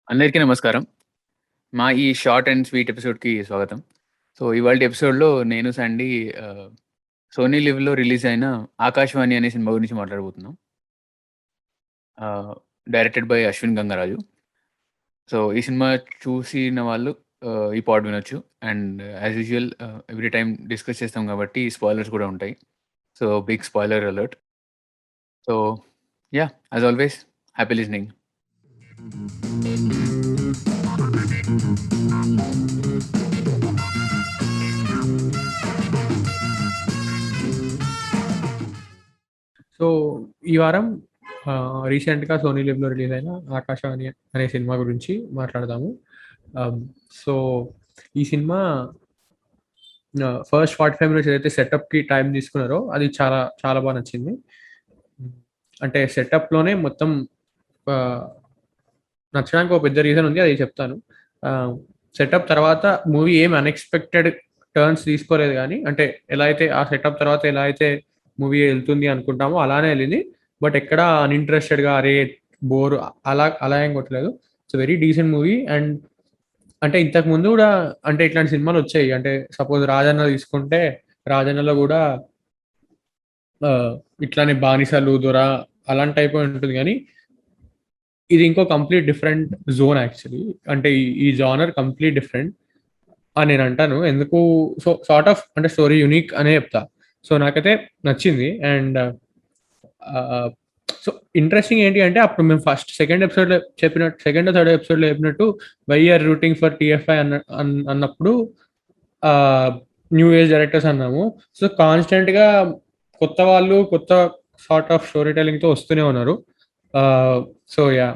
అందరికీ నమస్కారం. మా ఈ షార్ట్ అండ్ స్వీట్ ఎపిసోడ్‌కి స్వాగతం. సో, ఇవాల్టి ఎపిసోడ్‌లో నేను సండీ ఆహ్, సోనీ లివ్‌లో రిలీజ్ అయిన 'ఆకాశవాణి' అనే సినిమా గురించి మాట్లాడబోతున్నాం. Ah, directed by Ashwin Gangaraju. So, ఈ సినిమా చూసిన వాళ్ళు ఈ పాడ్ వినొచ్చు. And as usual every time discuss చేస్తాం కాబట్టి స్పాయిలర్స్ కూడా ఉంటాయి. So, big spoiler alert. So, yah! As always happy listening. So, ఈ వారం రీసెంట్‌గా సోనీ లివ్‌లో రిలీజ్ అయిన 'ఆకాశవాణి' అనే సినిమా గురించి మాట్లాడదాము. సో, ఈ సినిమా ఫస్ట్ 45 మినిట్స్ ఏదైతే సెటప్‌కి టైం తీసుకున్నారో అది చాలా చాలా బా నచ్చింది. హ్మ్. అంటే సెటప్‌లోనే మొత్తం ఆహ్, నచ్చడానికి ఒక పెద్ద రీజన్ ఉంది. అది చెప్తాను. ఆహ్, సెటప్ తర్వాత మూవీ ఏం అన్‌ఎక్స్‌పెక్టెడ్ టర్న్స్ తీసుకోలేదు గానీ, అంటే ఎలా అయితే ఆ సెటప్ తర్వాత ఎలా అయితే మూవీ ఎళ్తుంది అనుకుంటామో అలానే ఎళ్ళింది. బట్ ఎక్కడ అన్‌ఇంట్రెస్టెడ్‌గా అరే! బోర్ అలా ఏం కొట్టలేదు. It's very decent movie. And అంటే ఇంతకు ముందు గూడా అంటే ఇట్లాంటి సినిమాలొచ్చాయి. అంటే సపోజ్ 'రాజన్న' తీసుకుంటే 'రాజన్నలో' గూడా ఇట్లానే బానిసలు, దొర అలాంటి టైపే ఉంటుంది గానీ, ఇది ఇంకో కంప్లీట్ డిఫరెంట్ జోన్ యాక్చువల్లీ. అంటే ఈ జానర్ కంప్లీట్ డిఫరెంట్ అని నేనంటాను. ఎందుకు సార్ట్ ఆఫ్ అంటే స్టోరీ యూనిక్ అనే చెప్తా. సో, నాకైతే నచ్చింది. అండ్ ఆహ్, సో, ఇంట్రెస్టింగ్ ఏంటి అంటే అప్పుడు మేము సెకండ్ ఎపిసోడ్‌లో చెప్పినట్టు సెకండో, థర్డో ఎపిసోడ్‌లో చెప్పినట్టు 'why are rooting for TFI' అన్నప్పుడు ఆహ్, న్యూ ఏజ్ డైరెక్టర్స్ అన్నాము. సో, కాన్స్టెంట్‌గా కొత్త వాళ్ళు కొత్త సార్ట్ ఆఫ్ స్టోరీ టెల్లింగ్‌తో వస్తూనే ఉన్నారు. So, yeah!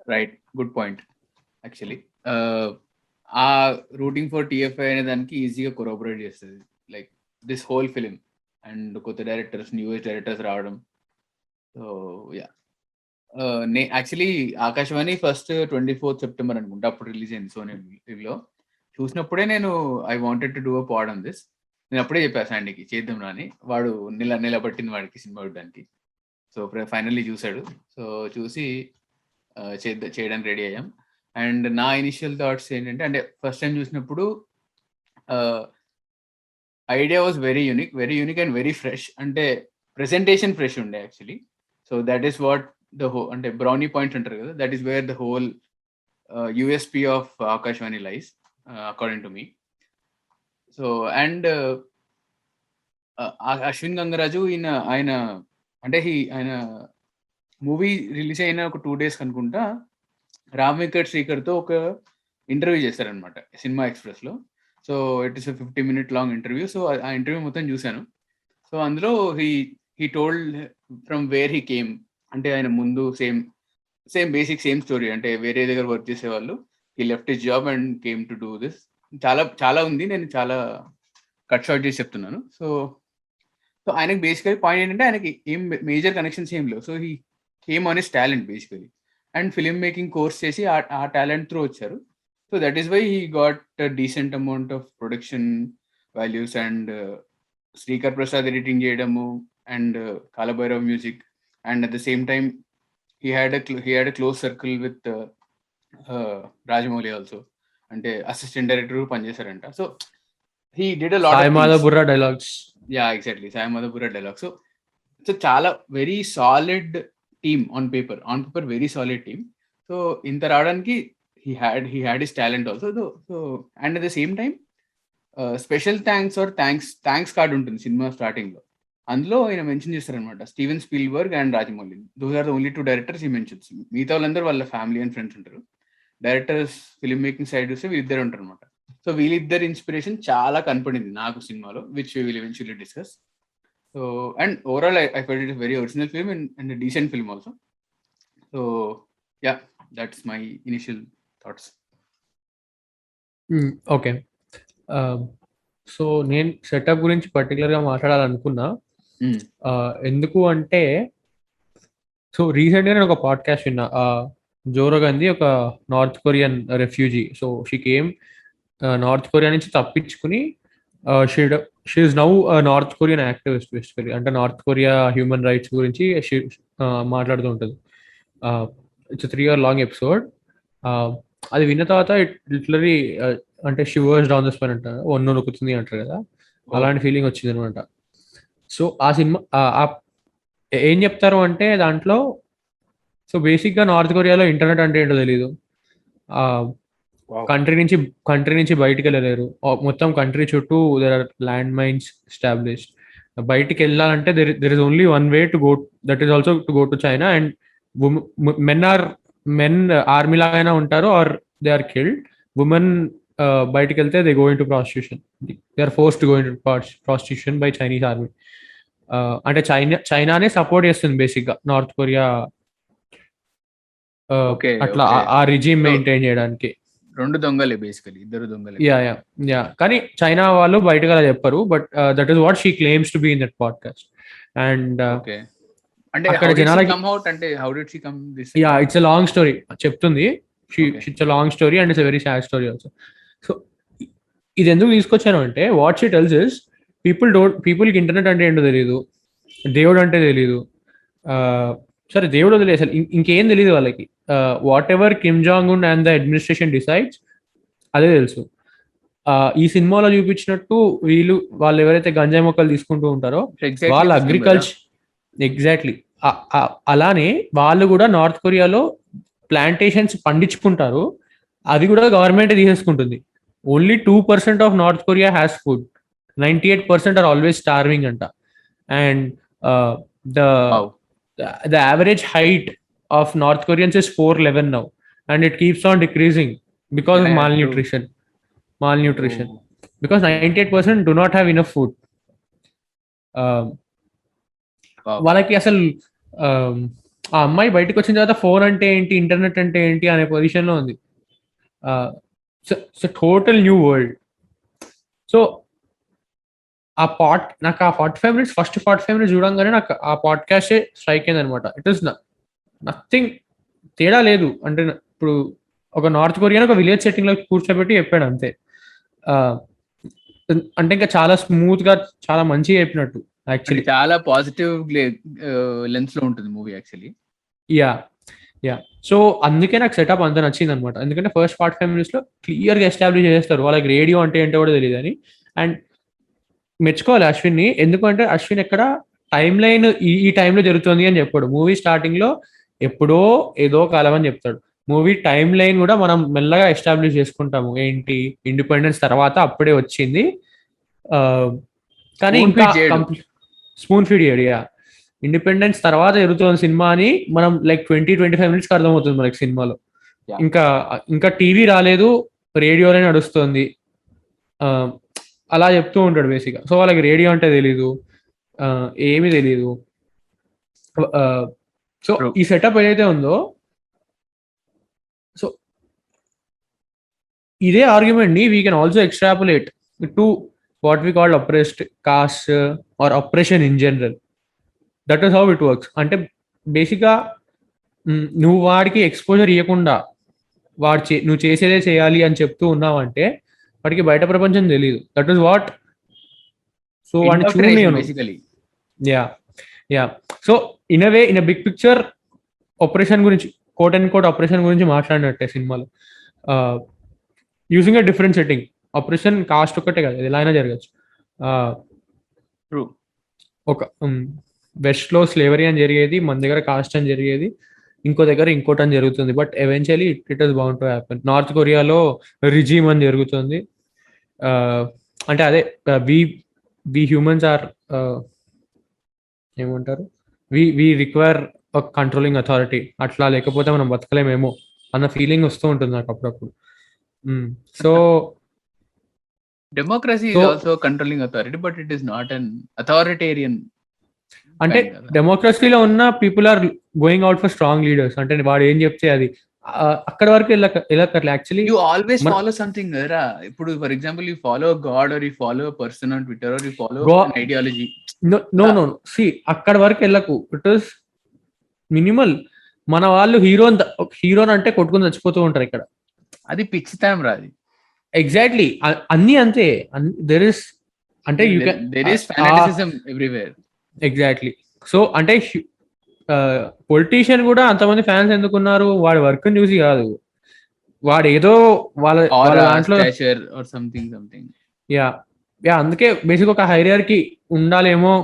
Right. Good point actually. ఆహ్, ఆ రూటింగ్ ఫర్ టీఎఫ్ఐ అనే దానికి ఈజీగా కొరాబరేట్ చేస్తది. Like this whole film and కొత్త డైరెక్టర్స్, న్యూ ఏజ్ డైరెక్టర్స్ రావడం. So, yeah! Actually 'Aakashavaani' first 24థ్ సెప్టెంబర్ అనుకుంటా అప్పుడు రిలీజ్ అయింది సోనీ లివ్‌లో. చూసినప్పుడే నేను I wanted to do a pod on this. నేను అప్పుడే చెప్పా శాండీకి చేద్దాం రా అని. వాడు నెల పట్టింది వాడికి సినిమా చూడడానికి. సో, ఫైనల్లీ చూసాడు. సో, చూసి చేయడానికి రెడీ అయ్యాం. అండ్ నా ఇనిషియల్ థాట్స్ ఏంటంటే అంటే ఫస్ట్ టైమ్ చూసినప్పుడు ఆహ్, idea was very unique and very fresh. అంటే ప్రెజెంటేషన్ ఫ్రెష్ ఉండే actually. So, that is what అంటే బ్రౌనీ పాయింట్స్ అంటారు కదా! That is where the whole USP of Akashvani lies according to me. So, and Ashwin Gangaraju ఆయన అంటే ఆయన మూవీ రిలీజ్ అయిన ఒక 2 డేస్‌కి అనుకుంటా 'రామ్ వెంకట్ శ్రీకర్‌తో' ఒక ఇంటర్వ్యూ చేశారనమాట సినిమా ఎక్స్‌ప్రెస్‌లో. So, it is a 50 minute long interview. So, ఆ ఇంటర్వ్యూ మొత్తం చూసాను. సో, అందులో he he told from where he came. అంటే ఆయన ముందు సేమ్ స్టోరీ. అంటే వేరే దగ్గర వర్క్ చేసేవాళ్ళు. హి left his job and came to do this. చాలా చాలా ఉంది. నేను చాలా కట్ షార్ట్ చేసి చెప్తున్నాను. సో, ఆయనకి బేసికల్లీ పాయింట్ ఏంటంటే ఆయనకి ఏం మేజర్ కనెక్షన్స్ ఏం లేవు. So, he came on his talent basically. And film making course చేసి ఆ టాలెంట్ త్రూ వచ్చారు. So, that is why he got a decent amount of production values and Srikar Prasad editing చేయడము and Kaalabhairava music and at the same time he had a close circle with Rajamouli also. అంటే assistant director పనిచేశారంట. So, he did a lot Sai of Madhav things. Burra dialogues. Yeah! Exactly. 'Sai Madhavapura' dialogue. So, చాలా very solid team on paper. Very solid team. So, ఇంత రావడానికి he had his talent also. So, and at the same time special thanks card ఉంటుంది సినిమా స్టార్టింగ్‌లో. అందులో ఆయన mention చేస్తారనమాట. Steven Spielberg and Rajamouli. Those are the only 2 directors he mentions. మిగతా వాళ్ళందరూ వాళ్ళ ఫ్యామిలీ అండ్ ఫ్రెండ్స్ ఉంటారు. డైరెక్టర్స్ ఫిల్మ్ మేకింగ్ సైడ్ చూస్తే వీళ్ళిద్దరే ఉంటారనమాట. సో, వీళ్ళిద్దరి ఇన్‌స్పిరేషన్ చాలా కనపడింది నాకు సినిమాలో. Which we will eventually discuss. So, and overall I felt it is very original film and a decent film also. So, yeah, that's my initial thoughts. Okay. ఆహ్, so, నేను సెటప్ గురించి పర్టిక్యులర్‌గా మాట్లాడాలనుకున్నా. Hmm. ఎందుకు అంటే సో, రీసెంట్‌గా నేను ఒక podcast విన్నా. జో రోగన్‌ది ఒక north Korean refugee. So, she came north Korea నుంచి తప్పించుకొని she is now north Korean activist basically. అంటే నార్త్ కొరియా హ్యూమన్ రైట్స్ గురించి మాట్లాడుతూ ఉంటది. ఆహ్, ఇట్స్ 3 hour లాంగ్ ఎపిసోడ్. అది విన్న తర్వాత లిటరలీ అంటే షివర్స్ డౌన్ ద స్పైన్ అంటారు, ఒన్ను నొక్కుతుంది అంటారు కదా, అలాంటి ఫీలింగ్ వచ్చింది అనమాట. సో ఆ సినిమా ఏం చెప్తారు అంటే దాంట్లో, సో బేసిక్గా నార్త్ కొరియాలో ఇంటర్నెట్ అంటే ఏంటో తెలీదు, కంట్రీ నుంచి బయటికి వెళ్ళలేరు, మొత్తం కంట్రీ చుట్టూ there are land mines established. బయటికి వెళ్ళాలంటే there is only one way to go, that is also to go to China. And men army లాగైనా ఉంటారు or they are killed. Women బయటికి వెళ్తే they go into prostitution, they are force to go into prostitution by Chinese army. అంటే చైనానే support చేస్తుంది బేసిక్గా north Korea అట్లా ఆ రిజీమ్ మెయింటైన్ చేయడానికి. రెండు దొంగలే బేసికలీ, ఇద్దరు దొంగలే. యా కానీ చైనా వాళ్ళు బయటగా అలా చెప్పరు, but that is what she claims to be in that podcast. And అంటే అక్కడ జనాలకి yeah it's a long story చెప్తుంది, it's a long story and it's a very sad story also. So ఇది ఎందుకు తీసుకొచ్చాను అంటే, వాట్ షీ టెల్స్ ఇస్ పీపుల్కి internet అంటే ఏంటో తెలియదు, దేవుడు అంటే తెలీదు. సరే దేవుడు వదిలే, అసలు ఇంకేం తెలియదు వాళ్ళకి. What ever Kim Jong Un and the administration decides అదే తెలుసు. ఈ సినిమాలో చూపించినట్టు వాళ్ళు ఎవరైతే గంజాయి మొక్కలు తీసుకుంటూ ఉంటారో వాళ్ళ అగ్రికల్చర్ ఎగ్జాక్ట్లీ అలానే వాళ్ళు కూడా నార్త్ కొరియాలో ప్లాంటేషన్స్ పండించుకుంటారు, అది కూడా గవర్నమెంట్ తీసేసుకుంటుంది. Only 2% of North Korea has food, 98% are always starving అంట. And the average height of North Koreans is 4'11" now, and it keeps on decreasing because of malnutrition. Because 98% do not have enough food. వాళ్ళకి అసలు ఆ అమ్మాయి బయటకు వచ్చిన తర్వాత phone అంటే ఏంటి, ఇంటర్నెట్ అంటే ఏంటి అనే పొజిషన్లో ఉంది. So total new world. So నాకు ఆ 45 minutes, ఫస్ట్ 45 minutes చూడంగానే నాకు ఆ పాడ్కాస్టే స్ట్రైక్ అయింది అనమాట. ఇట్ ఈస్ నథింగ్, తేడా లేదు. అంటే ఇప్పుడు ఒక నార్త్ కొరియాని ఒక విలేజ్ సెట్టింగ్ లో కూర్చోబెట్టి చెప్పాడు అంతే. అంటే ఇంకా చాలా స్మూత్ గా, చాలా మంచిగా చెప్పినట్టు. యాక్చువల్లీ చాలా పాజిటివ్ లెన్స్ లో ఉంటుంది మూవీ యాక్చువల్లీ. యా సో అందుకే నాకు సెటప్ అంత నచ్చింది అనమాట. ఎందుకంటే ఫస్ట్ 45 minutes లో క్లియర్ గా ఎస్టాబ్లిష్ చేస్తారు వాళ్ళకి రేడియో అంటే ఏంటో కూడా తెలియదు అని. అండ్ మెచ్చుకోవాలి అశ్విన్ని, ఎందుకంటే అశ్విన్ ఎక్కడ టైమ్ లైన్ ఈ టైంలో జరుగుతుంది అని చెప్పాడు. మూవీ స్టార్టింగ్ లో ఎప్పుడో ఏదో కాలం అని చెప్తాడు. మూవీ టైమ్ లైన్ కూడా మనం మెల్లగా ఎస్టాబ్లిష్ చేసుకుంటాము, ఏంటి ఇండిపెండెన్స్ తర్వాత అప్పుడే వచ్చింది. కానీ ఇంకా స్పూన్ ఫీడ్ చేయడు. ఇండిపెండెన్స్ తర్వాత జరుగుతుంది సినిమా అని మనం లైక్ 20-25 minutes అర్థమవుతుంది మనకి సినిమాలో. ఇంకా టీవీ రాలేదు, రేడియోనే నడుస్తుంది అలా చెప్తూ ఉంటాడు బేసిక్గా. సో వాళ్ళకి రేడియో అంటే తెలీదు, ఏమీ తెలీదు. సో ఈ సెటప్ ఏదైతే ఉందో, సో ఇదే ఆర్గ్యుమెంట్ ని we can also extrapolate to what we called oppressed caste or oppression in general. That is how it works. అంటే బేసిక్గా నువ్వు వాడికి ఎక్స్పోజర్ ఇవ్వకుండా నువ్వు చేసేదే చేయాలి అని చెప్తూ ఉన్నావంటే వాడికి బయట ప్రపంచం తెలియదు. That is what. సో వాడిని చూడలేను. Yeah so in a way, in a big picture oppression గురించి, కోట్ అండ్ కోట్ ఆపరేషన్ గురించి మాట్లాడినట్టే సినిమాలో, using a different setting. Oppression caste ఒక్కటే కదా, ఎలా అయినా జరగచ్చు. ఒక వెస్ట్ లో స్లేవరీ అని జరిగేది, మన దగ్గర కాస్ట్ అని జరిగేది, ఇంకో దగ్గర ఇంకోటి అని జరుగుతుంది. But eventually it is bound to happen. North కొరియాలో రిజీమ్ అని జరుగుతుంది. అంటే అదే వి హ్యూమన్స్ ఆర్ ఏమంటారు, వి రిక్వైర్ కంట్రోలింగ్ అథారిటీ, అట్లా లేకపోతే మనం బతకలేమేమో అన్న ఫీలింగ్ వస్తూ ఉంటుంది నాకు అప్పుడప్పుడు. So democracy is also controlling authority, but it is not an authoritarian. అంటే డెమోక్రసీలో ఉన్న people are going out for strong leaders. అంటే వాడు ఏం చెప్తే అది అక్కడ వరకు వెళ్ళక్కర్లే. Actually you always follow something కదరా. ఇప్పుడు for example you follow God or you follow person on Twitter or you follow ideology. No see అక్కడ వరకు వెళ్ళకు. It is minimal. మన వాళ్ళు హీరోన్ అంటే కొట్టుకుని చచ్చిపోతూ ఉంటారు ఇక్కడ. అది పిచ్చితనం రా. అది ఎగ్జాక్ట్లీ అన్ని అంతే. దెర్ ఇస్ అంటే there is fanaticism everywhere. Exactly. So అంటే పొలిటీషియన్ కూడా అంతమంది ఫ్యాన్స్ ఎందుకున్నారు? వాడి వర్క్ చూసి కాదు, వాడు ఏదో వాళ్ళ వాళ్ళ ఆరా, దాంట్లో స్టాచర్ ఆర్ సంథింగ్. యా యా అందుకే బేసిక్ ఒక హైరార్కీ ఉండాలేమో,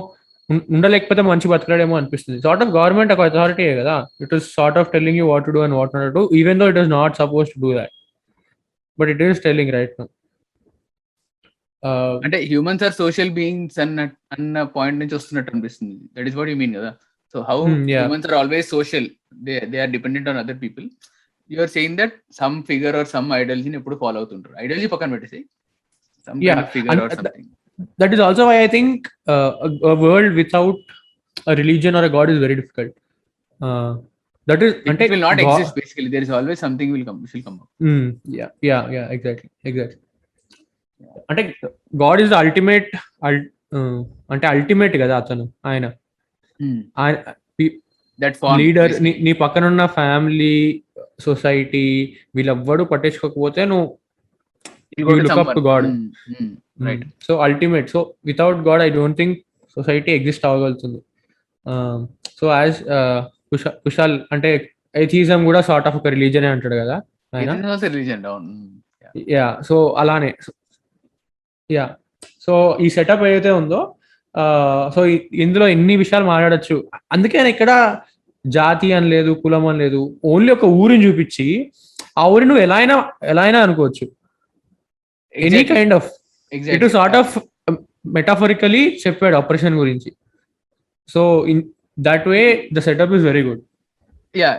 ఉండలేకపోతే మంచి బతకడేమో అనిపిస్తుంది. సార్ట్ ఆఫ్ గవర్నమెంట్ ఒక అథారిటీ కదా, it is sort of telling you what to do and what not to do, even though it is not suppose to do that, but it is telling right now. అంటే humans are social beings అన్న point నుంచి వస్తున్నట్టు అనిపిస్తుంది. That is what you mean కదా. So how humans are always social, they are dependent on other people. You are saying that some figure or some ఐడియాలజీని ఎప్పుడు follow అవుతుంటారు. Ideology పక్కన పెట్టేసి some kind of figure or something. That is also why I think a world without a religion or a god is very difficult. That is, it will not exist basically. There is always something will come up. Yeah, exactly. అంటే God is ultimate, అంటే ultimate కదా అతను, ఆయన leader. నీ పక్కన ఉన్న family, society వీళ్ళెవ్వడు పట్టించుకోకపోతే నువ్వు you look up to God. Right. So ultimate. So without God, I don't think society exist అవ్వగలుగుతుంది. So as Kushal అంటే ఎథిజం కూడా సార్ట్ ఆఫ్ ఒక రిలీజన్ అంటాడు కదా ఆయన. యా సో అలానే యా సో ఈ సెటప్ ఏదైతే ఉందో, సో ఇందులో ఎన్ని విషయాలు మాట్లాడచ్చు. అందుకే ఆయన ఇక్కడ జాతి అని లేదు, కులం అని లేదు, ఓన్లీ ఒక ఊరిని చూపించి ఆ ఊరి నువ్వు ఎలా అయినా అనుకోవచ్చు. Any kind of it sort of metaphorically చెప్పాడు ఆపరేషన్ గురించి. So in that way the setup is very good. Yeah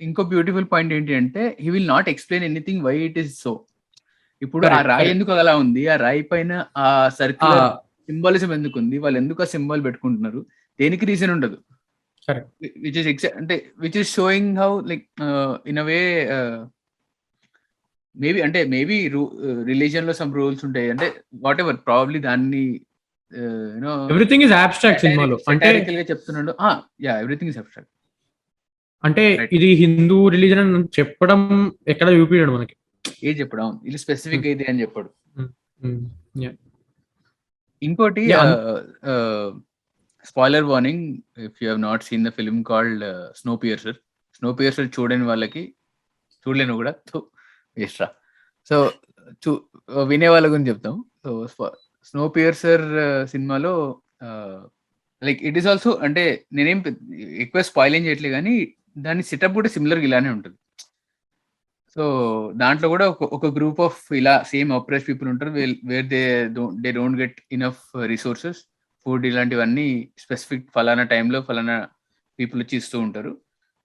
ఇంకో బ్యూటిఫుల్ పాయింట్ ఏంటి అంటే he will not explain anything why it is so. ఇప్పుడు ఆ రాయి ఎందుకు అలా ఉంది, ఆ రాయి పైన ఆ సర్కిల్ సింబాలిజం ఎందుకు ఉంది, వాళ్ళు ఎందుకు ఆ సింబల్ పెట్టుకుంటున్నారు, దేనికి రీజన్ ఉండదు. Which is showing how like in a way maybe religion లో సమ్ రూల్స్ ఉంటాయి, అంటే వాట్ ఎవర్ ప్రాబబ్లీ దాన్ని ఎవ్రీథింగ్ ఇస్ అబ్స్ట్రాక్ట్ సినిమాలో అంటే చెప్తున్నాడు. Yeah everything is abstract. అంటే ఇది హిందూ రిలీజన్ అని చెప్పడం ఎక్కడ చూపించాడు మనకి, ఏ చెప్పడం ఇది స్పెసిఫిక్ అయితే అని చెప్పాడు. ఇంకోటి spoiler warning, if you have not seen the film called Snowpiercer చూడని వాళ్ళకి, చూడలేను కూడా వేస్ట్రా. సో వినే వాళ్ళ గురించి చెప్తాం. సో స్నో పియర్సర్ సినిమాలో లైక్ ఇట్ ఈస్ ఆల్సో, అంటే నేనేం ఎక్కువ స్పాయిల్ ఏం చేయట్లేదు కానీ దాని సెటప్ కూడా సిమిలర్గా ఇలానే ఉంటుంది. సో దాంట్లో కూడా ఒక గ్రూప్ ఆఫ్ ఇలా సేమ్ అప్రెస్ పీపుల్ ఉంటారు, where they don't get enough resources, food ఇలాంటివన్నీ స్పెసిఫిక్ ఫలానా టైంలో ఫలానా పీపుల్ వచ్చి ఇస్తూ ఉంటారు.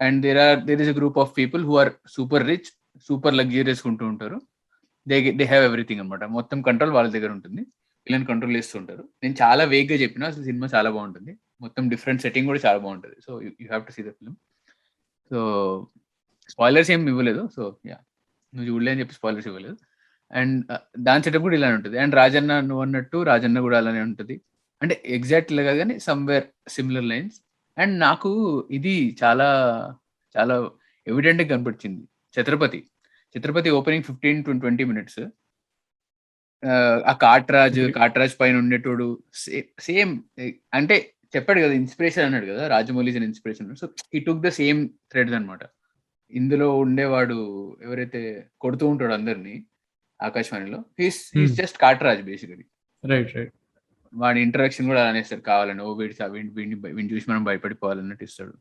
And there is a group of people who are super rich, super luxurious ఉంటూ ఉంటారు. దే హ్యావ్ ఎవ్రీథింగ్ అనమాట. మొత్తం కంట్రోల్ వాళ్ళ దగ్గర ఉంటుంది, వీళ్ళని కంట్రోల్ చేస్తూ ఉంటారు. నేను చాలా వేగ్గా చెప్పిన, అసలు సినిమా చాలా బాగుంటుంది, మొత్తం డిఫరెంట్ సెట్టింగ్ కూడా చాలా బాగుంటుంది. So you have to see the film. So spoilers ఏం ఇవ్వలేదు. సో యా నువ్వు చూడలే అని చెప్పి స్పాయిలర్స్ ఇవ్వలేదు. అండ్ దాని సెటప్ కూడా ఇలానే ఉంటుంది. అండ్ రాజన్న, నువ్వు అన్నట్టు రాజన్న కూడా అలానే ఉంటుంది, అంటే ఎగ్జాక్ట్ లాగా కానీ సమ్వేర్ సిమిలర్ లైన్స్. అండ్ నాకు ఇది చాలా చాలా ఎవిడెంట్గా కనిపించింది. ఛత్రపతి ఓపెనింగ్ 15 to 20 minutes, ఆ కాట్రాజ్ పైన ఉండేటోడు సేమ్, అంటే చెప్పాడు కదా ఇన్స్పిరేషన్ అన్నాడు కదా, రాజమౌళి ఇన్స్పిరేషన్. సో ఈ టుక్ ద సేమ్ థ్రెడ్స్ అనమాట. ఇందులో ఉండేవాడు ఎవరైతే కొడుతూ ఉంటాడు అందరినీ ఆకాశవాణిలో, he's just Katraj basically. Right. వాడి ఇంటరాక్షన్ కూడా అలానే ఇస్తాడు, కావాలని ఓ వీడిని చూసి మనం భయపడిపోవాలన్నట్టు ఇస్తాడు.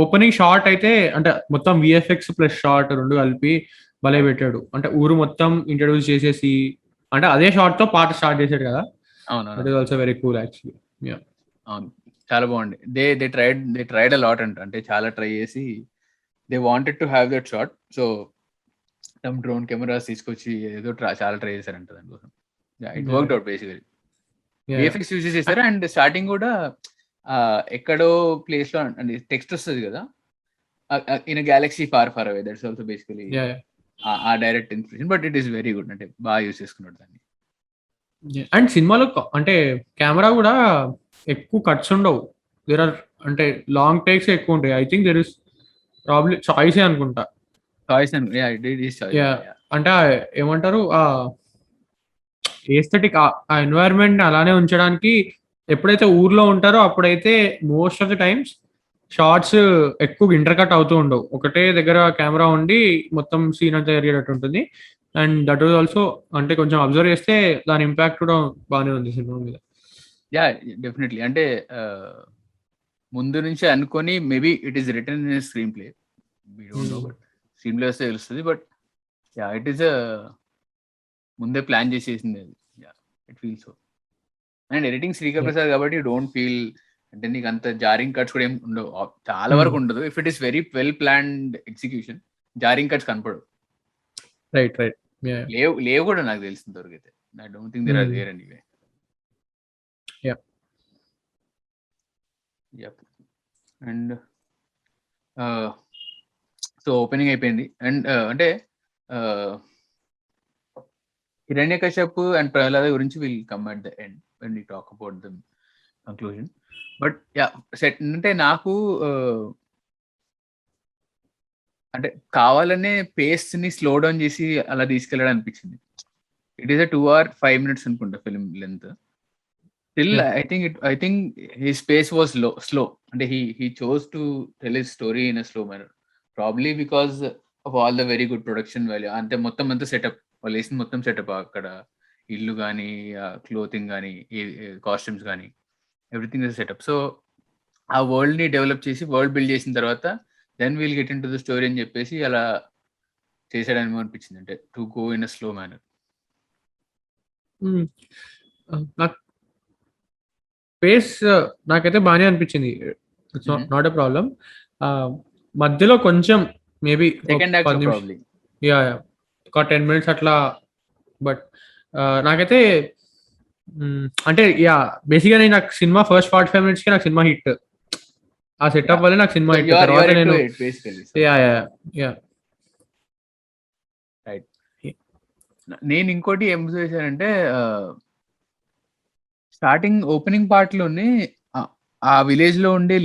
ఓపెనింగ్ షాట్ అయితే అంటే మొత్తం విఎఫ్ఎక్స్ ప్లస్ షాట్ రెండు కలిపి భలే పెట్టాడు. అంటే ఊరు మొత్తం ఇంట్రడ్యూస్ చేసేసి, అంటే అదే షాట్ తో పాట స్టార్ట్ చేశాడు కదా. అవును, that is also very cool actually. అవును, చాలా బాగుంది. దే ట్రైడ్ అ లాట్ అంటే చాలా ట్రై చేసి they wanted to have that shot. So some drone cameras తీసుకొచ్చి ఏదో చాలా ట్రై చేశారంట దానికోసం. It worked out basically. VFX use చేశారు. అండ్ స్టార్టింగ్ కూడా ఎక్కడో ప్లేస్ లో అంటే టెక్స్ట్ వస్తుంది కదా, in galaxy far far away, that's also basically ఆ direct inspiration. But it is very good, అంటే బాగా యూజ్ చేసుకున్నాడు దాన్ని. అండ్ సినిమాలో అంటే కెమెరా కూడా ఎక్కువ కట్స్ ఉండవు, దేర్ ఆర్ అంటే లాంగ్ టేక్స్ ఎక్కువ ఉంటాయి. I think there is probably చాయిసే అనుకుంటా. అంటే ఏమంటారు, ఆ ఎస్థెటిక్ ఆ ఎన్వైరన్మెంట్ అలానే ఉంచడానికి ఎప్పుడైతే ఊర్లో ఉంటారో అప్పుడైతే most of the times shots ఎక్కువ ఇంటర్కట్ అవుతూ ఉండవు, ఒకటే దగ్గర కెమెరా ఉండి మొత్తం సీన్ అంతా జరిగేటట్టు ఉంటుంది. అండ్ దట్ వాజ్ ఆల్సో అంటే కొంచెం అబ్జర్వ్ చేస్తే దాని ఇంపాక్ట్ కూడా బాగానే ఉంది సినిమా మీద. Yeah definitely. అంటే ముందు నుంచి అనుకొని maybe it is return in screen play, we don't know, but screen play వస్తే తెలుస్తుంది. బట్ యా ఇట్ ఈస్ ముందే ప్లాన్ చేసేసింది అది. Yeah it feel so. And editing Srikar Prasad కాబట్టి యూ డోంట్ ఫీల్ అంటే నీకు అంత జారింగ్ కట్స్ కూడా ఏం ఉండవు, చాలా వరకు ఉండదు. If it is very well planned execution jarring cuts కనపడవు. రైట్ లేవు కూడా నాకు తెలిసిన దొరికితే. I don't think there are there anyway. Yup. And so opening అయిపోయింది. అండ్ అంటే హిరణ్యకశ్యప్ అండ్ ప్రహ్లాద గురించి will come at the end when we talk about the conclusion. But yeah set అంటే నాకు అంటే కావాలనే పేస్ ని స్లో డౌన్ చేసి అలా తీసుకెళ్ళడం అనిపించింది. ఇట్ ఈస్ 2 hours 5 minutes అనుకుంటా film length. Still I think his pace was slow. అంటే he chose to tell his story in a slow manner, probably because of all the very good production value. అంటే మొత్తం అంతా setup, వాళ్ళు వేసిన మొత్తం setup, అక్కడ ఇల్లు కానీ క్లోతింగ్ కానీ కాస్ట్యూమ్స్ కానీ ఎవ్రీథింగ్ ఇస్ సెటప్. సో ఆ వరల్డ్ ని డెవలప్ చేసి వరల్డ్ బిల్డ్ చేసిన తర్వాత then will get in to the story అని చెప్పేసి అలా చేసాడని అనిపించింది. అంటే to go in a slow manner. నాకు పేస్ నాకైతే బాగానే అనిపించింది, ఇట్స్ నాట్ ఎ ప్రాబ్లం. మధ్యలో కొంచెం maybe second act probably yeah ఒక 10 minutes అట్లా. బట్ నాకైతే అంటే యా బేసిక్గా నాకు సినిమా ఫస్ట్ 45 minutes కి నాకు సినిమా హిట్, ఆ సెటప్ వల్ల నాకు సినిమా హిట్. తర్వాత నేను నేను ఇంకోటి ఏం చేశానంటే స్టార్టింగ్ ఓపెనింగ్ పార్ట్ లోనే ఆ విలేజ్ లో ఉండే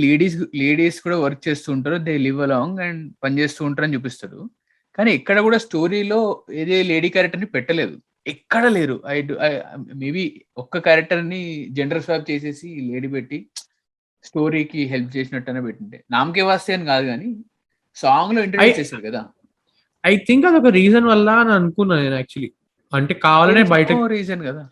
లేడీస్ కూడా వర్క్ చేస్తూ ఉంటారు, దే లివ్ అలాంగ్ అండ్ పని చేస్తూ ఉంటారు అని చూపిస్తారు. కానీ ఎక్కడ కూడా స్టోరీలో ఏదే లేడీ క్యారెక్టర్ ని పెట్టలేదు, ఎక్కడ లేరు. మేబీ ఒక్క క్యారెక్టర్ ని జెండర్ స్వాప్ చేసేసి లేడీ పెట్టి స్టోరీకి హెల్ప్ చేసినట్టనే పెట్టింటే, నామకే వాస్తే అని కాదు కానీ సాంగ్ లో ఇంట్రడ్యూస్ చేశారు కదా. ఐ థింక్ అదొక రీజన్ వల్ల అని అనుకున్నా నేను యాక్చువల్లీ. అంటే కావాలనే బయట రీజన్ కదా,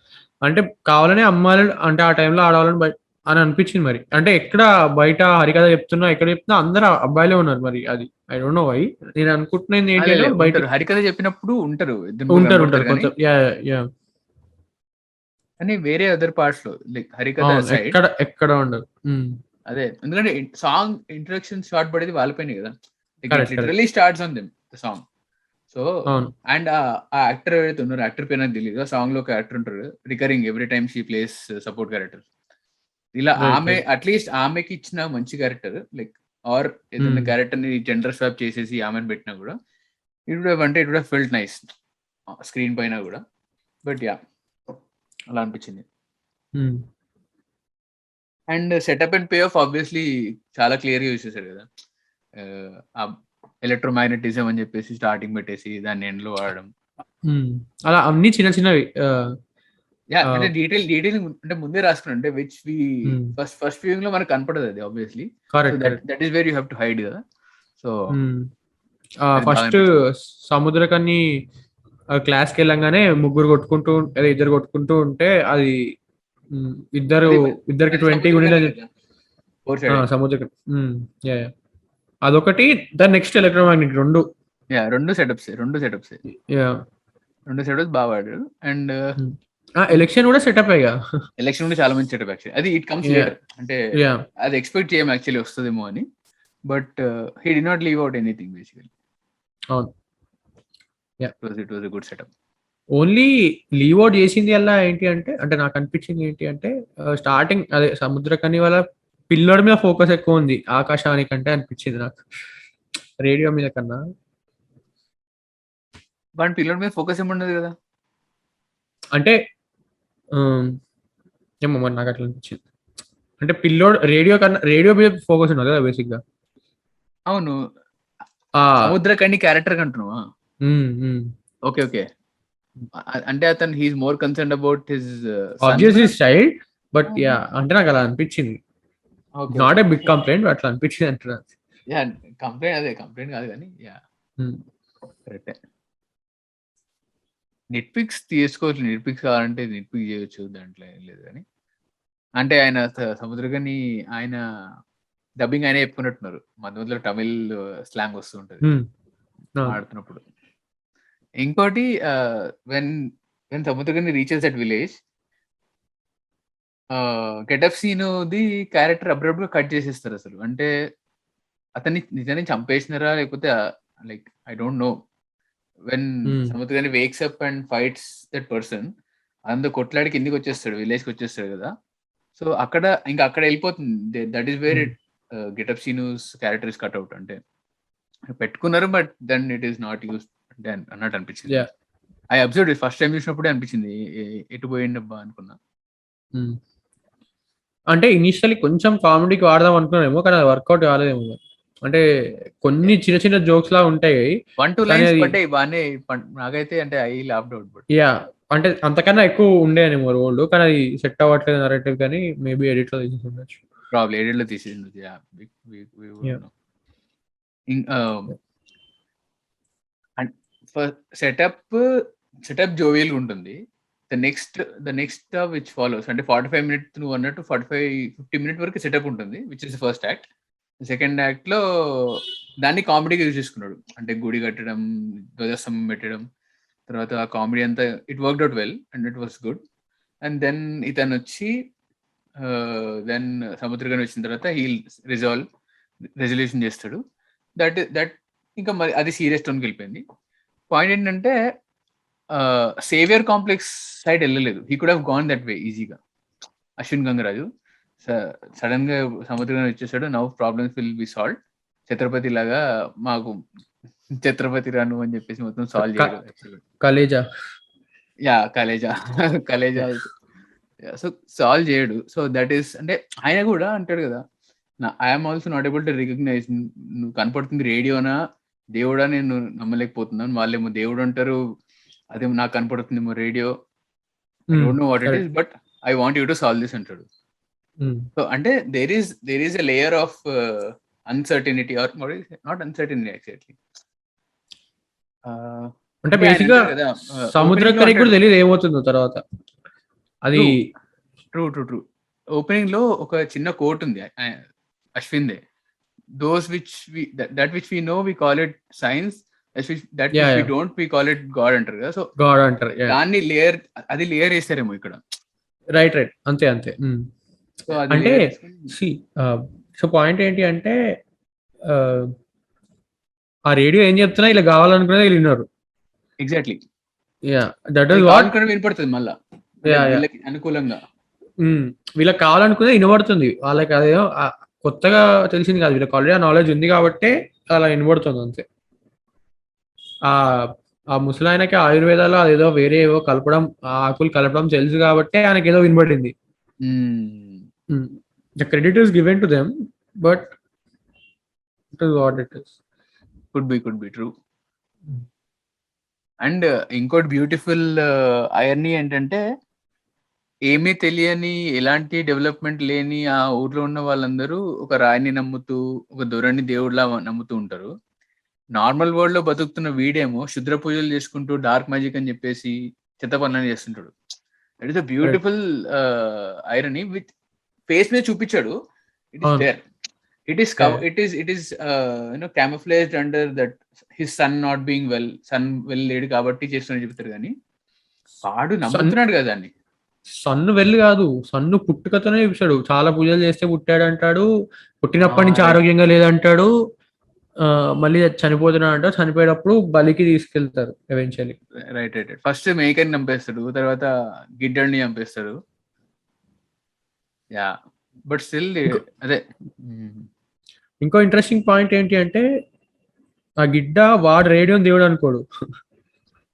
అంటే కావాలనే అమ్మాయిలు అంటే ఆ టైంలో ఆడవాళ్ళని బయట అని అనిపించింది. మరి అంటే ఎక్కడ బయట హరికథ చెప్తున్నా ఎక్కడ చెప్తున్నా అందరూ అబ్బాయిలే ఉన్నారు. మరి అది ఐ డోంట్ నో వై. నేను అనుకుంటున్నాను ఏంటంటే బయట హరికథ చెప్పినప్పుడు ఉంటారు కొంచెం కానీ వేరే అదర్ పార్ట్స్ లో లైక్ హరికథ ఎక్కడ ఉండదు. అదే ఎందుకంటే సాంగ్ ఇంట్రొడక్షన్ షార్ట్ పడేది వాళ్ళపైనే కదా, literally starts on them the song. So and ఆ యాక్టర్ ఎవరైతే ఉన్నారో, యాక్టర్ పేరు నాకు తెలియదు, సాంగ్ లో ఒక యాక్టర్ ఉంటారు recurring every time she plays support character. ఇలా ఆమె అట్లీస్ట్ ఆమెకి ఇచ్చిన మంచి క్యారెక్టర్ లైక్ ఆర్ ఏదైనా క్యారెక్టర్ ని జెండర్ స్వాప్ చేసేసి ఆమెను పెట్టినా కూడా it would have felt nice screen పైన కూడా. బట్ యా అలా అనిపించింది. And setup and pay off obviously చాలా క్లియర్ గా యూజ్ చేశారు కదా. ఎలక్ట్రోమాగ్నెటిజం అని చెప్పేసి స్టార్టింగ్ పెట్టేసి దాన్ని ఎండ్ లో వాడడం, అలా అన్ని చిన్న చిన్నవి. అంటే డీటెయిల్ అంటే ముందే రాసుకున్నా, అంటే విచ్ వి ఫస్ట్ వ్యూయింగ్ లో మనకు కనపడదు అది obviously. That is where you have to hide కదా. సో ఫస్ట్ సముద్రకని క్లాస్కి వెళ్ళంగానే ముగ్గురు కొట్టుకుంటూ ఇద్దరు కొట్టుకుంటూ ఉంటే అది ఇద్దరికి 20 గుణిలు సముద్రకని. అదొకటి. దాని నెక్స్ట్ ఎలక్ట్రోమాగ్నెటిక్ రెండు సెటప్స్ బాగా వాడారు. అండ్ ఎలక్షన్ కూడా సెటప్ అయ్యా, ఎలక్షన్ కూడా చాలా మంచి సెటప్ యాక్చువల్లీ. అది ఇట్ కమ్స్ లేటర్, అంటే అది ఎక్స్పెక్ట్ చేయం యాక్చువల్లీ వస్తుందేమో అని. But he did not leave out anything basically. It was a good setup. Only leave out చేసింది అలా ఏంటి అంటే నాకు అనిపించింది ఏంటి అంటే స్టార్టింగ్ అదే సముద్రకని వాళ్ళ పిల్లోడి మీద ఫోకస్ ఎక్కువ ఉంది ఆకాశానికంటే అనిపించింది నాకు, రేడియో మీద కన్నా. వాడి పిల్లోడి మీద ఫోకస్ ఏముండదు కదా, అంటే ఏమో మరి నాకు అట్లా అనిపించింది. అంటే పిల్లోడు రేడియో మీద ఫోకస్ ఉన్నది కదా బేసిక్ గా. అవును, సముద్రకని క్యారెక్టర్ కంటున్నావా? ఓకే అంటే అతను he's more concerned about his obviously child. But yeah అంటే నాకు అలా అనిపించింది. Okay. Not okay. A big complaint, అట్లా అనిపించింది అంటున్నాను. యాహ్! కంప్లెయింట్ కాదు గానీ యాహ్! కరెక్టే. నెట్‌ఫ్లిక్స్ తీసుకోవచ్చు. నెట్‌ఫ్లిక్స్ కావాలంటే నెట్‌ఫ్లిక్స్ చేయొచ్చు. దాంట్లో ఏం లేదు గానీ. అంటే ఆయన సముద్రగని ఆయన డబ్బింగ్ ఆయనే చెప్పుకున్నట్టున్నారు. మధ్య మధ్యలో తమిళ్ స్లాంగ్ వస్తూ ఉంటది మాట్లాడుతున్నప్పుడు. ఇంకోటి when when Samuthirakani reaches that village getup సీనుది క్యారెక్టర్ అప్పుడప్పుడు కట్ చేసేస్తారసలు. అంటే అతన్ని నిజంగానే చంపేసినారా? లేకపోతే like I don't know. When Samuthirakani wakes up and fights that person అందరూ కొట్లాడి కిందకొచ్చేస్తాడు. విలేజ్‌కొచ్చేస్తాడు గదా! సో, అక్కడ ఎళ్ళిపోతుంది. That is where it getup సీనుస్ క్యారెక్టర్ ఇస్ కట్ ఔట్. అంటే పెట్టుకున్నారు. But then it is not used అంటే అన్నట్టు అనిపించింది. Yeah! I observed it first time చూసినప్పుడే అనిపించింది. ఎటు పోయిండబ్బా అనుకున్నా. అంటే ఇనిషియల్లీ కొంచెం కామెడీకి వాడదాం అనుకున్నానేమో, కానీ అది వర్కౌట్ కాలేదేమో. అంటే కొన్ని చిన్న చిన్న జోక్స్ లా ఉంటాయి. 1-2 కానీ లైన్స్ అది పడ్డాయి బానే. నాకైతే అంటే I laughed out. But yeah! అంటే అంతకన్నా ఎక్కువ ఉండేనేమో రోల్డ్. కానీ అది సెట్ అవ్వట్లేదు నరేటివ్ కానీ మేబీ ఎడిట్‌లో తీసేసి ఉండొచ్చు. ప్రాబ్లీ ఎడిట్‌లో తీసేసిండొచ్చు. Yeah! We would yeah! No. And setup జోవియల్‌గా ఉంటుంది. ద నెక్స్ట్ విచ్ ఫాలోస్ అంటే 45 మినిట్స్ నువ్వు అన్నట్టు 50 మినిట్ వరకు సెటప్ ఉంటుంది. Which is the first act. Second యాక్ట్‌లో దాన్ని కామెడీగా యూజ్ చేసుకున్నాడు. అంటే గుడి కట్టడం, ధ్వజస్తంభం పెట్టడం, తర్వాత ఆ కామెడీ అంతా it worked out well and it was good. And then ఇతనొచ్చి దెన్ సముద్రగని వచ్చిన తర్వాత హీల్ రెజల్యూషన్ చేస్తాడు. దట్ ఇంకా మరి అది సీరియస్ టోన్‌కి వెళ్ళిపోయింది. పాయింట్ ఏంటంటే సేవియర్ కాంప్లెక్స్ సైడ్ వెళ్ళలేదు. He could have gone that way ఈజీగా. అశ్విన్ గంగరాజు సడన్ గా సముద్రం వచ్చేసాడు. Now problems will be solve. Chatrapathi లాగా మాకు ఛత్రపతి రాను అని చెప్పేసి మొత్తం సాల్వ్ చేయడు. Khaleja yeah Khaleja Khaleja so solve చేయడు. సో దట్ ఈస్ అంటే ఆయన కూడా అంటాడు కదా, I'm also not able to recognise. నువ్వు కనపడుతుంది రేడియోనా దేవుడా నేను నమ్మలేకపోతున్నాను. వాళ్ళేమో దేవుడు అంటారు, అదేమో నాకు కనపడుతుందేమో radio. I don't know what it is but I want you to solve this అంటాడు. సో అంటే there is a layer of uncertainty or not uncertainty exactly. అంటే బేసిక్గా సముద్రకరికి కూడా తెలియదు ఏమవుతుందో తర్వాత. అది ట్రూ. ఓపెనింగ్ లో ఒక చిన్న కోట్ ఉంది అశ్విన్ దే. Those which we know we call it science, that which we don't we call it god అంటారు కదా. సో గాడ్ అంటారు. దాన్ని లేయర్ వేస్తారేమో ఇక్కడ. రైట్ అంతే. అంటే సో పాయింట్ ఏంటి అంటే ఆ రేడియో ఏం చెప్తున్నా ఇలా కావాలనుకునే వీళ్ళు విన్నారు. ఎగ్జాక్ట్లీ. దట్ ఈస్ వాట్ వినపడుతుంది మళ్ళా అనుకూలంగా. వీళ్ళకి కావాలనుకునే వినబడుతుంది. వాళ్ళకి అదేదో కొత్తగా తెలిసింది కాదు, వీళ్ళకి ఆల్రెడీ ఆ నాలెడ్జ్ ఉంది కాబట్టి అలా వినబడుతుంది అంతే. ఆ ముసలాయనకి ఆయుర్వేదాలో అదేదో వేరే ఏవో కలపడం, ఆకులు కలపడం తెలుసు కాబట్టి ఆయనకి ఏదో వినబడింది. The credit is given to them, but it is what it is. Could be true. And ఇంకోటి బ్యూటిఫుల్ ఐరనీ ఏంటంటే, ఏమీ తెలియని ఎలాంటి డెవలప్మెంట్ లేని ఆ ఊర్లో ఉన్న వాళ్ళందరూ ఒక రాయిని నమ్ముతూ, ఒక దొరని దేవుడిలా నమ్ముతూ ఉంటారు. నార్మల్ వరల్డ్ లో బతుకుతున్న వీడేమో శుద్ర పూజలు చేసుకుంటూ డార్క్ మ్యాజిక్ అని చెప్పేసి చెత్త పనులను చేస్తుంటాడు. That is a beautiful irony with face మీద చూపించాడు. It is there. It is camouflaged under that his son not being well. Son well లేడు కాబట్టి చేస్తున్నా చెప్తారు కానీ వాడు నమ్ముతున్నాడు కదా దాన్ని. సన్ను వెళ్ళి కాదు, సన్ను పుట్టుకతోనే చూపించాడు. చాలా పూజలు చేస్తే పుట్టాడు అంటాడు, పుట్టినప్పటి నుంచి ఆరోగ్యంగా లేదంటాడు, మళ్ళీ చనిపోతున్నాడు అంటాడు, చనిపోయేటప్పుడు బలికి తీసుకెళ్తారు ఎవెన్చువల్లీ. రైట్. ఫస్ట్ మేకని చంపేస్తాడు, తర్వాత గిడ్డల్ని చంపేస్తాడు. యా బట్ స్టిల్ అదే. ఇంకో ఇంట్రెస్టింగ్ పాయింట్ ఏంటి అంటే, ఆ గిడ్డ వాడు రేడియో దేవుడు అనుకోడు.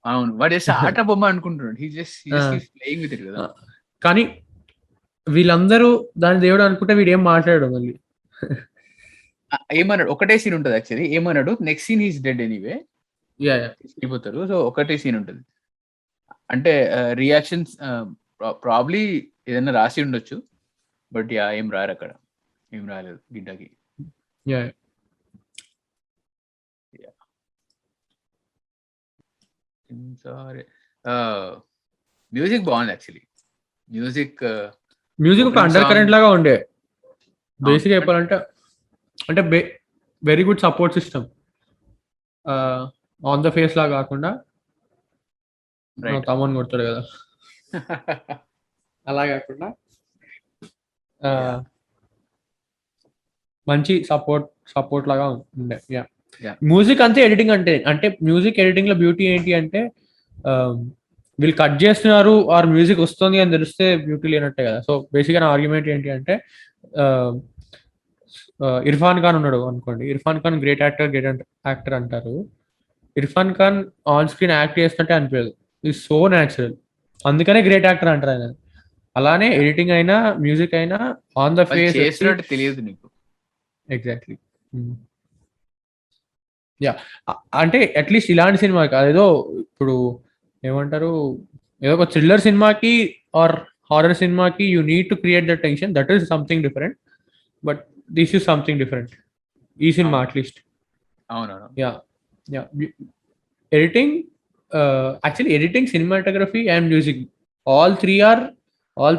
అవును, వాడు జస్ట్ ఆట బొమ్మ అనుకుంటున్నాడు. కానీ వీళ్ళందరూ దాని దేవుడు అనుకుంటే వీడు ఏం మాట్లాడాడు. మళ్ళీ ఏమన్నాడు, ఒకటే సీన్ ఉంటుంది యాక్చువల్లీ. ఏమన్నాడు, next scene is dead anyway, వెళ్ళిపోతారు. సో ఒకటే సీన్ ఉంటుంది. అంటే రియాక్షన్స్ ప్రాబ్లీ ఏదైనా రాసి ఉండొచ్చు, బట్ యా ఏం రారు అక్కడ, ఏం రాలేదు గిడ్డకి. యా సరే, మ్యూజిక్ బాగుంది యాక్చువల్లీ. మ్యూజిక్ ఒక అండర్ కరెంట్ లాగా ఉండే బేసిక్ అవును. చెప్పాలంటే. అంటే very good support system on the face లా కాకుండా రైట్. తమన్ కొడతాడు కదా అలా కాకుండా Yeah. మంచి సపోర్ట్ లాగా ఉండే. Yeah Yeah. మ్యూజిక్ అంతే ఎడిటింగ్ అంటే మ్యూజిక్ ఎడిటింగ్ లో బ్యూటీ ఏంటి అంటే వీళ్ళు కట్ చేస్తున్నారు ఆర్ మ్యూజిక్ వస్తుంది అని తెలిస్తే బ్యూటీ లేనట్టే కదా. సో బేసిక్గా నా ఆర్గ్యుమెంట్ ఏంటి అంటే ఇర్ఫాన్ ఖాన్ ఉన్నాడు అనుకోండి. ఇర్ఫాన్ ఖాన్ గ్రేట్ యాక్టర్ అంటారు. Irfan Khan on screen act చేస్తుంటే అనిపించదు, ఈజ్ సో న్యాచురల్, అందుకనే గ్రేట్ యాక్టర్ అంటారు ఆయన. అలానే ఎడిటింగ్ అయినా మ్యూజిక్ అయినా ఆన్ ద ఫేస్ చేసినట్టు తెలియదు నీకు. ఎగ్జాక్ట్లీ. యా అంటే అట్లీస్ట్ ఇలాంటి సినిమాకి అదేదో ఇప్పుడు ఏమంటారు, ఏదో ఒక థ్రిల్లర్ సినిమాకి ఆర్ హారర్ సినిమాకి you need to create the tension, that is something different. But this is something different ఈ సినిమా అట్లీస్ట్. అవునవును. Yeah yeah editing actually editing, cinematography and music all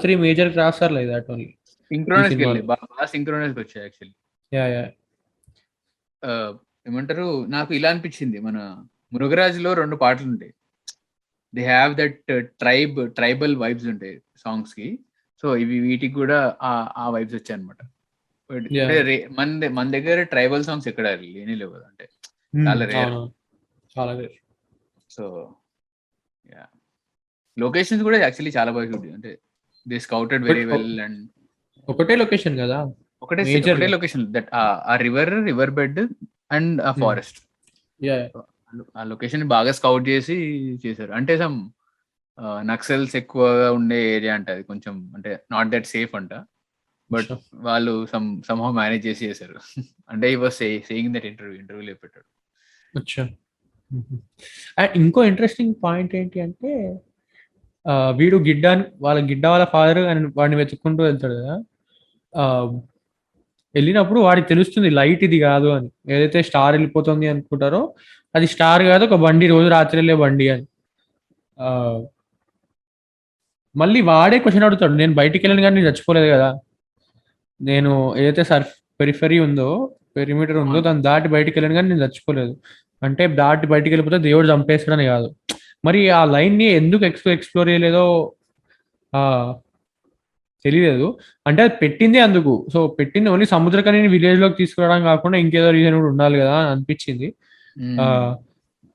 three major crafts are like that only. Synchronize వెళ్ళి బాగా synchronise వచ్చాయి actually. Yeah yeah ఏమంటారు, నాకు ఇలా అనిపించింది, మన మురుగరాజులో 2 పాటలు ఉంటాయి, they have that tribal vibes ఉంటాయి సాంగ్స్ కి. సో ఇవి వీటికి కూడా ఆ వైబ్స్ వచ్చాయి అనమాట. మన దగ్గర ట్రైబల్ సాంగ్స్ ఎక్కడ లేని లేవు కదా, అంటే చాలా రేర్. సో యా లొకేషన్స్ కూడా యాక్చువల్లీ చాలా బాగా షూట్, అంటే దే స్కౌటెడ్ వెరీ వెల్. అండ్ ఒకటే లొకేషన్ కదా, ఒకటే లొకేషన్, దట్ ఆ రివర్ బెడ్ అండ్ ఆ ఫారెస్ట్, ఆ లొకేషన్ బాగా స్కౌట్ చేసి చేశారు. అంటే సమ్ నక్సల్స్ ఎక్కువగా ఉండే ఏరియా అంట అది, కొంచెం అంటే నాట్ దట్ సేఫ్ అంట, బట్ వాళ్ళు సమ్హౌ మేనేజ్ చేసి చేశారు. అంటే ఈ వాస్ సేయింగ్ దట్ ఇంటర్వ్యూలో పెట్టాడు. ఇంకో ఇంట్రెస్టింగ్ పాయింట్ ఏంటి అంటే వీడు గిడ్డ వాళ్ళ ఫాదర్ వాడిని వెతుక్కుంటూ వెళ్తాడు కదా. వెళ్ళినప్పుడు వాడికి తెలుస్తుంది లైట్ ఇది కాదు అని, ఏదైతే స్టార్ వెళ్ళిపోతుంది అనుకుంటారో అది స్టార్ కాదు, ఒక బండి, రోజు రాత్రి వెళ్ళే బండి అని. మళ్ళీ వాడే క్వశ్చన్ అడుగుతాడు, నేను బయటికి వెళ్ళను కానీ నేను చచ్చిపోలేదు కదా, నేను ఏదైతే పెరిఫరీ ఉందో, పెరిమీటర్ ఉందో దాన్ని దాటి బయటికి వెళ్ళను కానీ నేను చచ్చిపోలేదు. అంటే దాటి బయటికి వెళ్ళిపోతే దేవుడు చంపేస్తాడని కాదు. మరి ఆ లైన్ ని ఎందుకు ఎక్స్ప్లోర్ చేయలేదో తెలియలేదు. అంటే అది పెట్టింది అందుకు, సో పెట్టింది ఓన్లీ సముద్రకని విలేజ్ లోకి తీసుకురావడం కాకుండా ఇంకేదో రీజన్ కూడా ఉండాలి కదా అని అనిపించింది.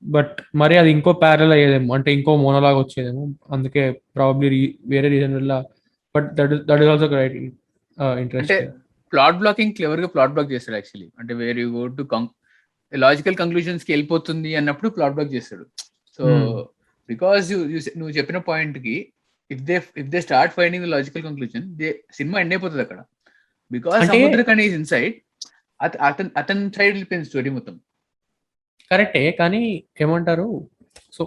బట్ మరి అది ఇంకో ప్యారల్ అయ్యేదేమో, అంటే ఇంకో మోనోలాగ్ వచ్చేదేమో, అందుకే ప్రాబబ్లీ వేరే రీజన్ వల్ల. But that is also right interesting. Plot blocking clever గా ప్లాట్ బ్లాక్ చేస్తాడు యాక్చువల్లీ. అంటే where you go to logical conclusions కి వెళ్ళిపోతుంది అన్నప్పుడు ప్లాట్ బ్లాక్ చేస్తాడు. సో బికాస్ నువ్వు చెప్పిన పాయింట్ కి if they start finding the logical conclusion, cinema end అయిపోతుంది అక్కడ. బికాస్ సముద్రకని ఈజ్ ఇన్సైడ్, అతని సైడ్ వెళ్ళిపోయింది స్టోరీ మొత్తం. కరెక్టే, కానీ ఏమంటారు, సో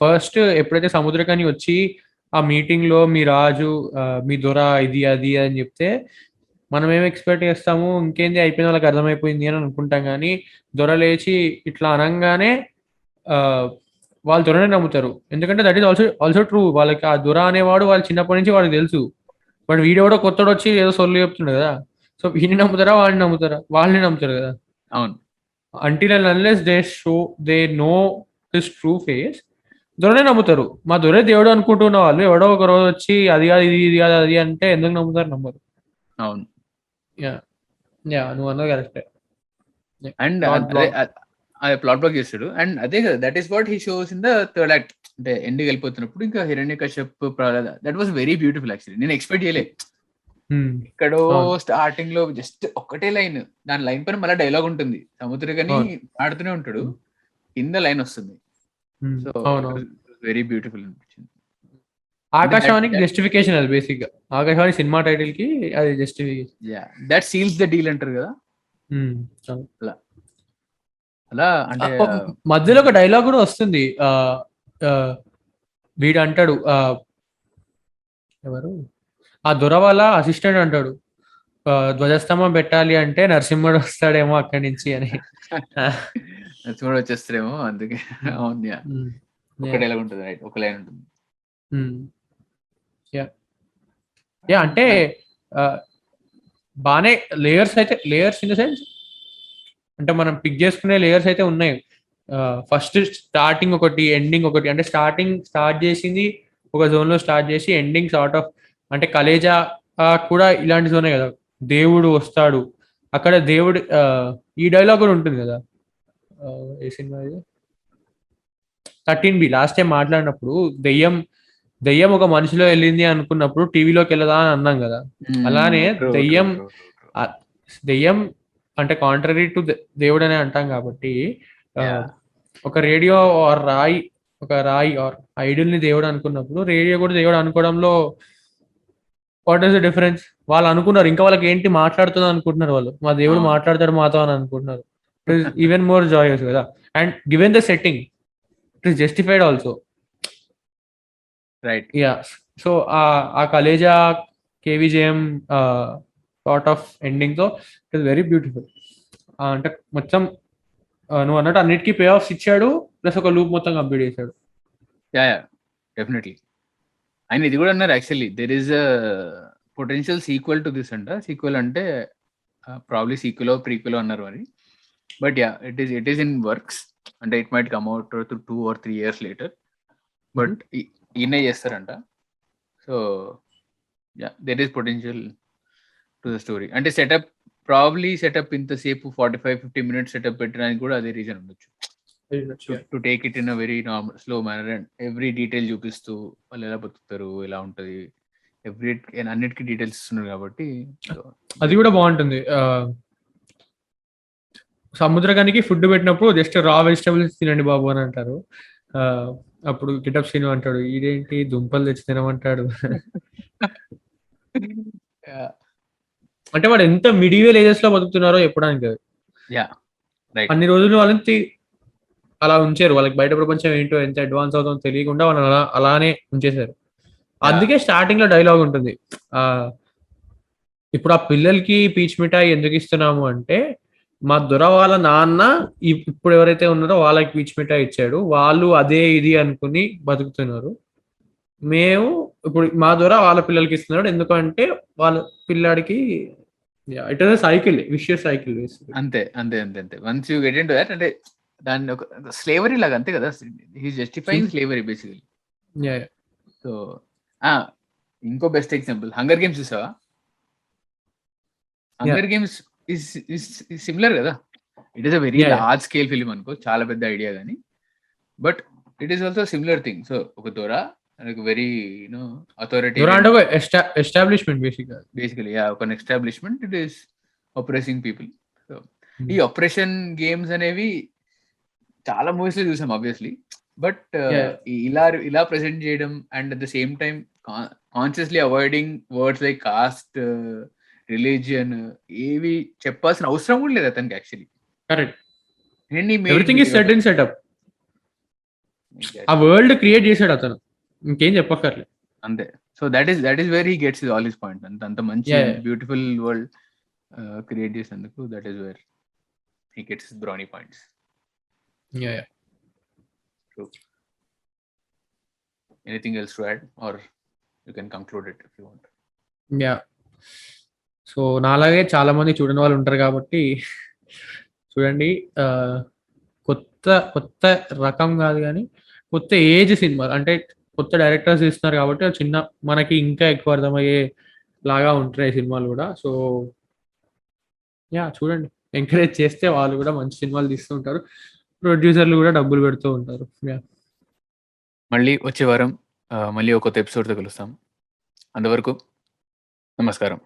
ఫస్ట్ ఎప్పుడైతే సముద్రకని వచ్చి ఆ మీటింగ్ లో మీ రాజు మీ దొర ఇది అది అని చెప్తే మనం ఏం ఎక్స్పెక్ట్ చేస్తాము, ఇంకేంది అయిపోయిన వాళ్ళకి అర్థమైపోయింది అని అనుకుంటాం. కానీ దొర లేచి ఇట్లా అనగానే వాళ్ళు దొరనే నమ్ముతారు, ఎందుకంటే దట్ ఈస్ ఆల్సో ట్రూ. వాళ్ళకి ఆ దొర అనేవాడు వాళ్ళు చిన్నప్పటి నుంచి వాళ్ళకి తెలుసు. బట్ వీడియో కూడా కొత్తడు వచ్చి ఏదో సొల్లు చెప్తుండే కదా, సో వీడిని నమ్ముతారా వాళ్ళని నమ్ముతారా? వాళ్ళని నమ్ముతారు కదా. అవును. Until and unless they know his true face, దొరనే నమ్ముతారు. మా దొరే దేవుడు అనుకుంటున్న వాళ్ళు ఎవడో ఒక రోజు వచ్చి అది కాదు ఇది కాదు అది అంటే ఎందుకు నమ్ముతారు? నమ్మరు. అవును. యా నువ్వు అన్నది కరెక్టే. అండ్ ప్లాట్ బ్లాక్ చేస్తాడు. అండ్ అదే కదా, that is what he shows in the third act. అంటే ఎండ్కి వెళ్ళిపోతున్నప్పుడు ఇంకా Hiranyakashyap, that was very beautiful actually. నేను ఎక్స్పెక్ట్ చేయలే. ఇక్కడో స్టార్టింగ్ లో జస్ట్ ఒక్కటే లైన్, దాని లైన్ పైన మళ్ళీ డైలాగ్ ఉంటుంది, సముద్రకని ఆడుతూనే ఉంటాడు, కింద లైన్ వస్తుంది. సో వెరీ బ్యూటిఫుల్ అనిపించింది. ఆకాశవాణికి జస్టిఫికేషన్ అది బేసిక్ గా. ఆకాశవాణి సినిమా టైటిల్ కి అది justification. That seals the deal అంటారు కదా అలా. అంటే మధ్యలో ఒక డైలాగ్ కూడా వస్తుంది, వీడు అంటాడు ఎవరు ఆ దొర వాళ్ళ అసిస్టెంట్ అంటాడు, ధ్వజస్తంభం పెట్టాలి అంటే నరసింహుడు వస్తాడేమో అక్కడి నుంచి అని. నరసింహుడు వచ్చేస్తారేమో అందుకే. అవును, యా. ఒక డైలాగ్ ఉంటుంది, రైట్, ఒక లైన్ ఉంటుంది. యా అంటే బాగానే లేయర్స్ అయితే, లేయర్స్ ఇన్ ద సెన్స్ అంటే మనం పిక్ చేసుకునే లేయర్స్ అయితే ఉన్నాయి. ఫస్ట్ స్టార్టింగ్ ఒకటి, ఎండింగ్ ఒకటి. అంటే స్టార్ట్ చేసింది ఒక జోన్ లో స్టార్ట్ చేసి ఎండింగ్ సార్ట్ ఆఫ్ అంటే కలేజా కూడా ఇలాంటి జోనే కదా. దేవుడు వస్తాడు అక్కడ, దేవుడు ఈ డైలాగ్ కూడా ఉంటుంది కదా. ఏ సినిమా ఇది, 13B లాస్ట్ టైం మాట్లాడినప్పుడు దెయ్యం ఒక మనిషిలో వెళ్ళింది అనుకున్నప్పుడు టీవీలోకి వెళ్ళదా అని అన్నాం కదా. అలానే దెయ్యం అంటే కాంట్రరీ టు దేవుడు అనే అంటాం కాబట్టి ఒక రేడియో ఆర్ రాయి ఆర్ ఐడల్ ని దేవుడు అనుకున్నప్పుడు రేడియో కూడా దేవుడు అనుకోవడంలో వాట్ ఈస్ ద డిఫరెన్స్? వాళ్ళు అనుకున్నారు, ఇంకా వాళ్ళకి ఏంటి మాట్లాడుతుంది అనుకుంటున్నారు, వాళ్ళు మా దేవుడు మాట్లాడతాడు మాతో అని అనుకుంటున్నారు. It is even more joyous కదా. And given the setting it is justified also, right. Yeah. So ఆ కలేజా కేవీజేఎం సార్ట్ ఆఫ్ ఎండింగ్ తో ఇట్ ఇస్ వెరీ బ్యూటిఫుల్. అంటే మొత్తం నువ్వు అన్నట్టు అన్నిటికీ పే ఆఫ్స్ ఇచ్చాడు, ప్లస్ ఒక లూప్ మొత్తం కంప్లీట్ చేశాడు. Yeah, definitely. ఆయన ఇది కూడా అన్నారు actually, there is a potential sequel to this అంట. సీక్వెల్ అంటే ప్రాబ్లీ సీక్వెల్ ప్రీక్వెల్ అన్నారు మరి. But yeah, it is in works. అంటే it might come out 2 or 3 years later. But ఈయనే చేస్తారంట. So yeah, there is potential to the story. అంటే setup ఇంతసేపు 45-50 minutes setup పెట్టడానికి కూడా అదే రీజన్ ఉండొచ్చు. To take it in a very normal slow manner and every detail చూపిస్తూ వాళ్ళు ఎలా బతుకుతారు, ఎలా ఉంటది, అన్నిటికీ డీటెయిల్స్ ఇస్తున్నారు కాబట్టి అది కూడా బాగుంటుంది. సముద్రగానికి ఫుడ్ పెట్టినప్పుడు జస్ట్ రా వెజిటబుల్స్ తినండి బాబు అని అంటారు. అప్పుడు గిటప్ సీన్ అంటాడు, ఇదేంటి దుంపలు తెచ్చి తినమంటాడు. అంటే వాడు ఎంత మిడివల్ ఏజెస్ లో బతుకుతున్నారో చెప్పడానికి. అన్ని రోజులు వాళ్ళని అలా ఉంచారు, వాళ్ళకి బయట ప్రపంచం ఏంటో ఎంత అడ్వాన్స్ అవుతుందో తెలియకుండా వాళ్ళని అలానే ఉంచేశారు. అందుకే స్టార్టింగ్ లో డైలాగ్ ఉంటుంది, ఇప్పుడు ఆ పిల్లలకి పీచ్ మిఠాయి ఎందుకు ఇస్తున్నాము అంటే, మా దొర వాళ్ళ నాన్న ఇప్పుడు ఎవరైతే ఉన్నారో వాళ్ళకి పీచ్ మిఠాయి ఇచ్చాడు, వాళ్ళు అదే ఇది అనుకుని బతుకుతున్నారు. మేము ఇప్పుడు మా దొర వాళ్ళ పిల్లలకి ఇస్తున్నాడు ఎందుకంటే వాళ్ళ పిల్లాడికి it is cycle, vicious cycle. అంతే. Once you get into that, అంటే దాన్ని ఒక స్లేవరీ లాగా అంతే కదా. He justifying slavery basically. So ఇంకో బెస్ట్ ఎగ్జాంపుల్ హంగర్ గేమ్స్ చూసావా? హంగర్ గేమ్స్ ఇస్ సిమిలర్ కదా. It is a very large scale film అనుకో, చాలా పెద్ద ఐడియా కానీ, but it is also similar thing. So ఒక దొర వెరీ అథారిటీ ఎస్టాబ్లిష్మెంట్ బేసికలీ, ఒక establishment, it is oppressing people. So ఈ ఆపరేషన్ గేమ్స్ అనేవి చాలా మూవీస్ లో చూసాం ఆబ్వియస్లీ, బట్ ఇలా ప్రెజెంట్ చేయడం and at the same time consciously avoiding words like cost, religion, ఏవి చెప్పాల్సిన అవసరం కూడా లేదు అతనికి actually. Correct. Everything is set in setup. ఆ వరల్డ్ క్రియేట్ చేశాడు అతను, ఇంకేం చెప్పక్కర్లేదు. అంతే. So that is where he gets all his point. అంత మంచి బ్యూటిఫుల్ వరల్డ్ క్రియేట్ చేసినందుకు that is where he gets his brownie points. True. Anything else to add, or you can conclude it if you want? Yeah. So నాలాగే చాలా మంది చూడని వాళ్ళు ఉంటారు కాబట్టి చూడండి. కొత్త రకం కాదు కానీ కొత్త ఏజ్ సినిమా, అంటే కొత్త డైరెక్టర్స్ ఇస్తున్నారు కాబట్టి చిన్న మనకి ఇంకా ఎక్కువ అర్థమయ్యే లాగా ఉంటాయి సినిమాలు కూడా. సో చూడండి, ఎంకరేజ్ చేస్తే వాళ్ళు కూడా మంచి సినిమాలు తీస్తూ ఉంటారు, ప్రొడ్యూసర్లు కూడా డబ్బులు పెడుతూ ఉంటారు. మళ్ళీ వచ్చే వారం మళ్ళీ ఒక కొత్త ఎపిసోడ్తో కలుస్తాం. అంతవరకు నమస్కారం.